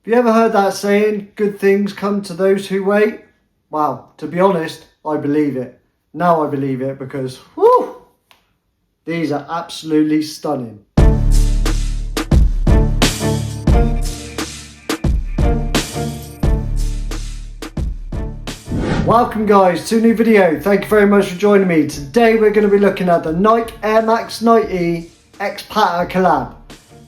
Have you ever heard that saying, good things come to those who wait? Well, to be honest, I believe it. Now I believe it because, whoo, these are absolutely stunning. Welcome guys to a new video. Thank you very much for joining me. Today we're going to be looking at the Nike Air Max 90 X Patta collab.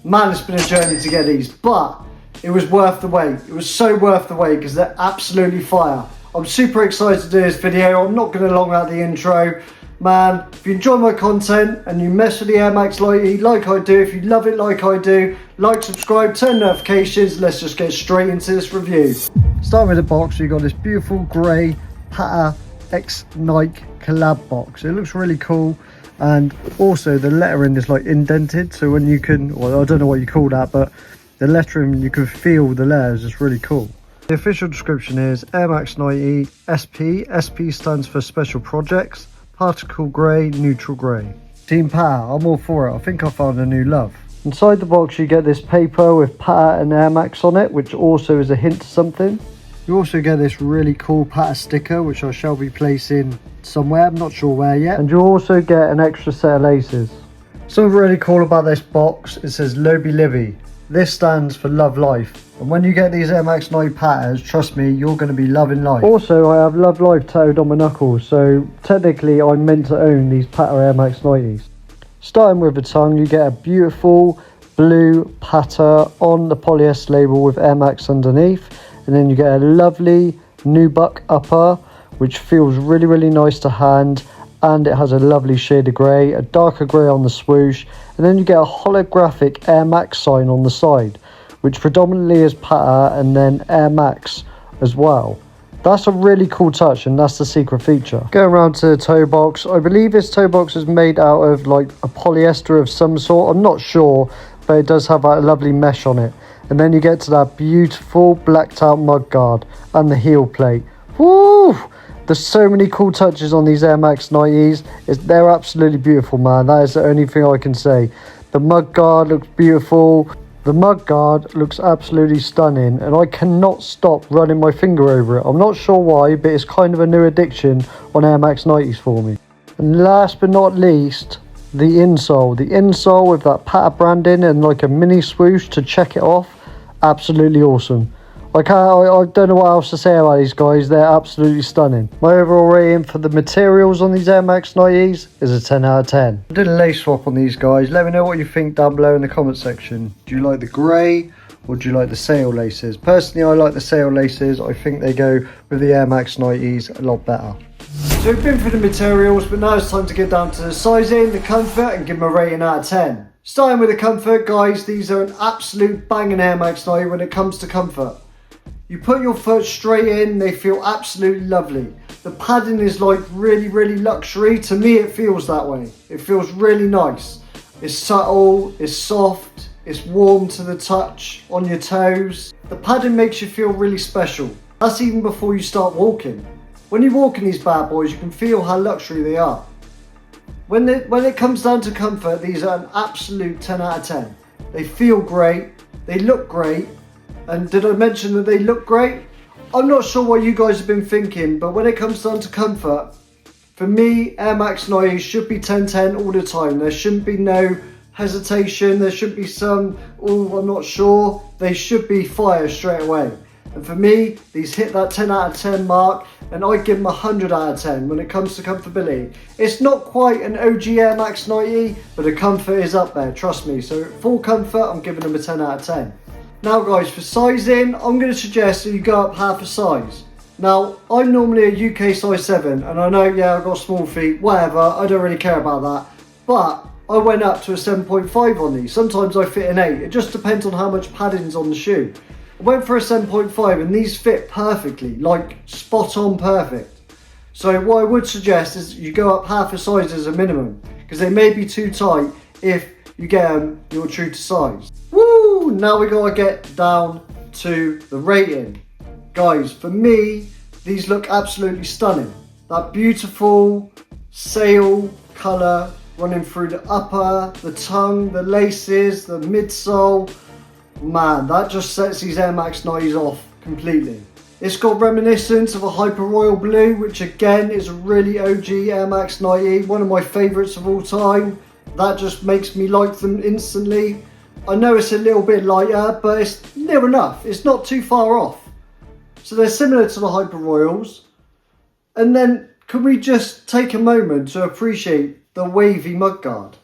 Man, it's been a journey to get these, but it was worth the wait. It was so worth the wait because they're absolutely fire. I'm super excited to do this video. I'm not going to long out the intro. Man, if you enjoy my content and you mess with the Air Max 90 like I do, if you love it like I do, like, subscribe, turn notifications. Let's just get straight into this review. Starting with the box, you've got this beautiful grey Patta X Nike collab box. It looks really cool, and also the lettering is like indented, so when you can, well, I don't know what you call that, but the lettering, you can feel the letters. It's really cool. The official description is Air Max 90 SP. SP stands for Special Projects, Particle Grey, Neutral Grey. Team Patta, I'm all for it. I think I found a new love. Inside the box you get this paper with Patta and Air Max on it, which also is a hint to something. You also get this really cool Patta sticker, which I shall be placing somewhere, I'm not sure where yet. And you also get an extra set of laces. Something really cool about this box, it says Lobi Libby. This stands for Love Life. And when you get these Air Max 90 Pattas, trust me, you're going to be loving life. Also, I have Love Life tattooed on my knuckles, so technically I'm meant to own these Patta Air Max 90s. Starting with the tongue, you get a beautiful blue Patta on the polyester label with Air Max underneath. And then you get a lovely nubuck upper, which feels really, really nice to hand. And it has a lovely shade of grey, a darker grey on the swoosh. And then you get a holographic Air Max sign on the side, which predominantly is Patta and then Air Max as well. That's a really cool touch, and that's the secret feature. Going around to the toe box, I believe this toe box is made out of like a polyester of some sort. I'm not sure, but it does have a lovely mesh on it. And then you get to that beautiful blacked out mud guard and the heel plate. Woo! There's so many cool touches on these Air Max 90s. They're absolutely beautiful, man. That is the only thing I can say. The mud guard looks beautiful. The mud guard looks absolutely stunning, and I cannot stop running my finger over it. I'm not sure why, but it's kind of a new addiction on Air Max 90s for me. And last but not least, the insole. The insole with that Patta branding and like a mini swoosh to check it off. Absolutely awesome. I don't know what else to say about these guys. They're absolutely stunning. My overall rating for the materials on these Air Max 90s is a 10 out of 10. I did a lace swap on these guys. Let me know what you think down below in the comment section. Do you like the grey or do you like the sail laces? Personally, I like the sail laces. I think they go with the Air Max 90s a lot better. So we've been through the materials, but now it's time to get down to the sizing, the comfort, and give them a rating out of 10. Starting with the comfort, guys, these are an absolute banging Air Max 90 when it comes to comfort. You put your foot straight in, they feel absolutely lovely. The padding is like really, really luxury. To me, it feels that way. It feels really nice. It's subtle, it's soft, it's warm to the touch on your toes. The padding makes you feel really special. That's even before you start walking. When you walk in these bad boys, you can feel how luxury they are. When it comes down to comfort, these are an absolute 10 out of 10. They feel great, they look great. And did I mention that they look great? I'm not sure what you guys have been thinking, but when it comes down to comfort, for me, Air Max 90 should be 10/10 all the time. There shouldn't be no hesitation. There should be some, oh, I'm not sure. They should be fire straight away. And for me, these hit that 10 out of 10 mark, and I give them 100 out of 10 when it comes to comfortability. It's not quite an OG Air Max 90, but the comfort is up there, trust me. So full comfort, I'm giving them a 10 out of 10. Now guys, for sizing, I'm going to suggest that you go up half a size. Now, I'm normally a UK size 7, and I know, yeah, I've got small feet, whatever, I don't really care about that. But I went up to a 7.5 on these. Sometimes I fit an 8, it just depends on how much padding's on the shoe. I went for a 7.5 and these fit perfectly, like spot on perfect. So what I would suggest is you go up half a size as a minimum, because they may be too tight if you get them your true to size. Woo! Now we gotta get down to the rating. Guys, for me, these look absolutely stunning. That beautiful sail colour running through the upper, the tongue, the laces, the midsole. man, that just sets these Air Max 90s off completely. It's got reminiscence of a Hyper Royal Blue, which again is a really OG Air Max 90, one of my favourites of all time. That just makes me like them instantly. I know it's a little bit lighter, but it's near enough. It's not too far off. So they're similar to the Hyper Royals. And then, can we just take a moment to appreciate the wavy mudguard?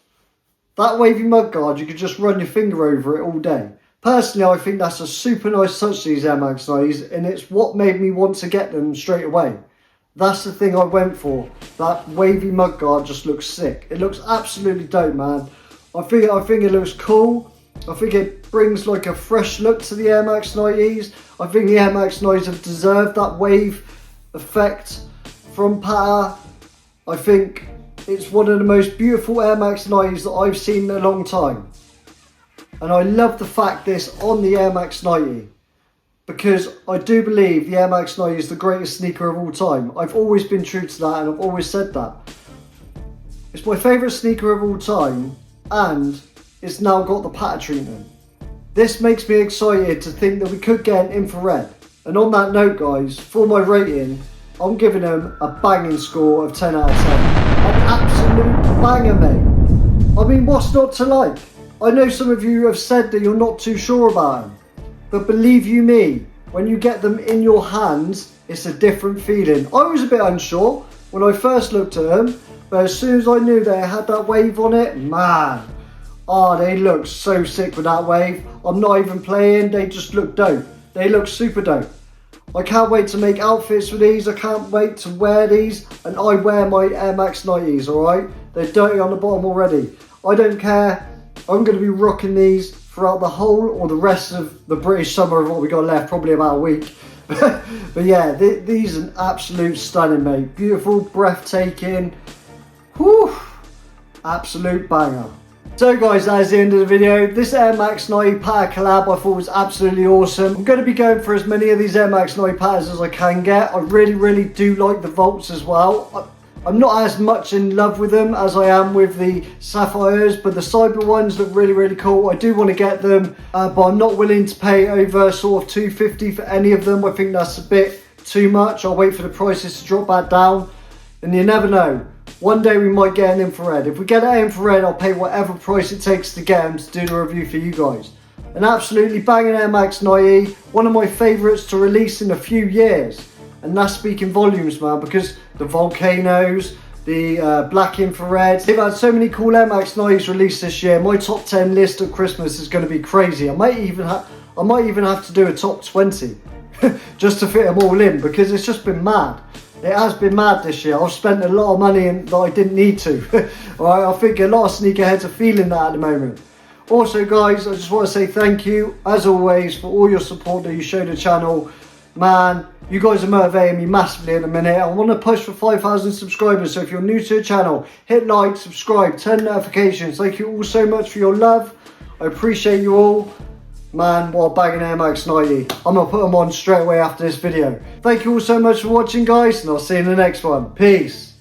That wavy mudguard, you could just run your finger over it all day. Personally, I think that's a super nice touch to these Air Max 90s, and it's what made me want to get them straight away. That's the thing I went for. That wavy mudguard just looks sick. It looks absolutely dope, man. I think it looks cool. I think it brings like a fresh look to the Air Max 90s. I think the Air Max 90s have deserved that wave effect from Patta. I think it's one of the most beautiful Air Max 90s that I've seen in a long time. And I love the fact this on the Air Max 90, because I do believe the Air Max 90 is the greatest sneaker of all time. I've always been true to that, and I've always said that. It's my favourite sneaker of all time, and it's now got the Patta treatment. This makes me excited to think that we could get an infrared. And on that note, guys, for my rating, I'm giving them a banging score of 10 out of 10. An absolute banger, mate. I mean, what's not to like? I know some of you have said that you're not too sure about them, but believe you me, when you get them in your hands, it's a different feeling. I was a bit unsure when I first looked at them, but as soon as I knew they had that wave on it, man, they look so sick with that wave. I'm not even playing, they just look dope. They look super dope. I can't wait to make outfits with these. I can't wait to wear these, and I wear my Air Max 90s, alright? They're dirty on the bottom already. I don't care. I'm going to be rocking these throughout the whole or the rest of the British summer of what we got left, probably about a week. But yeah, these are an absolute stunning, mate. Beautiful, breathtaking. Whew, absolute banger. So guys, that is the end of the video. This Air Max 90 Patta collab I thought was absolutely awesome. I'm going to be going for as many of these Air Max 90 Pattas as I can get. I really do like the Volts as well. I'm not as much in love with them as I am with the Sapphires, but the Cyber ones look really cool. I do want to get them, but I'm not willing to pay over sort of $250 for any of them. I think that's a bit too much. I'll wait for the prices to drop back down, and you never know. One day we might get an infrared. If we get an infrared, I'll pay whatever price it takes to get them to do the review for you guys. An absolutely banging Air Max 90, one of my favourites to release in a few years. And that's speaking volumes, man, because the Volcanoes, the Black Infrareds, they've had so many cool Air Max 90s released this year. My top 10 list of Christmas is going to be crazy. I might even have to do a top 20 just to fit them all in, because it's just been mad. It has been mad this year. I've spent a lot of money that I didn't need to. Alright, I think a lot of sneakerheads are feeling that at the moment. Also guys, I just want to say thank you, as always, for all your support that you show the channel. Man, you guys are motivating me massively in a minute. I want to push for 5,000 subscribers, so if you're new to the channel, hit like, subscribe, turn notifications. Thank you all so much for your love. I appreciate you all. Man, what a banging Air Max 90. I'm going to put them on straight away after this video. Thank you all so much for watching, guys, and I'll see you in the next one. Peace.